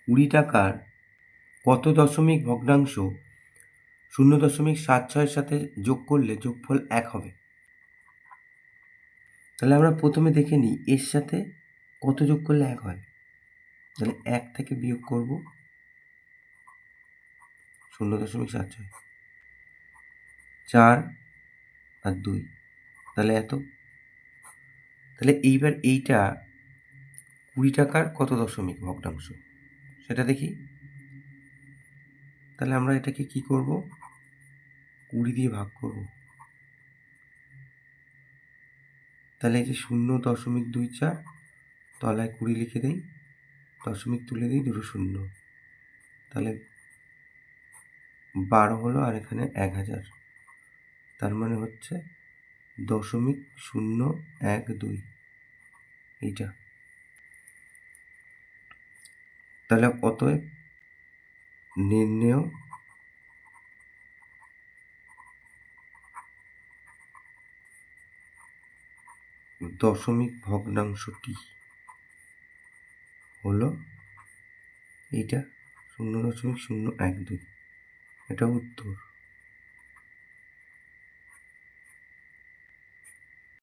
কুড়ি টাকার কত দশমিক ভগ্নাংশ 0.76 সাথে যোগ করলে যোগফল 1 হবে? তাহলে আমরা প্রথমে দেখে নিই এর সাথে কত যোগ করলে 1 হয়। তাহলে 1 থেকে বিয়োগ করব 0.76, 4 আর 2, তাহলে এত। তাহলে এইবার এইটা 20 টাকার কত দশমিক ভগ্নাংশ সেটা দেখি। তাহলে আমরা এটাকে কি করব, 20 দিয়ে ভাগ করব। তাহলে এই যে 0.24, তলায় 20 লিখে দিই, দশমিক তুলে দিই, দুটো শূন্য, তাহলে 12 হলো, আর এখানে 1000, তার মানে হচ্ছে 0.012 এইটা। তাহলে অতএব নির্ণেয় দশমিক ভগ্নাংশটি হলো এইটা 0.012। এটা উত্তর।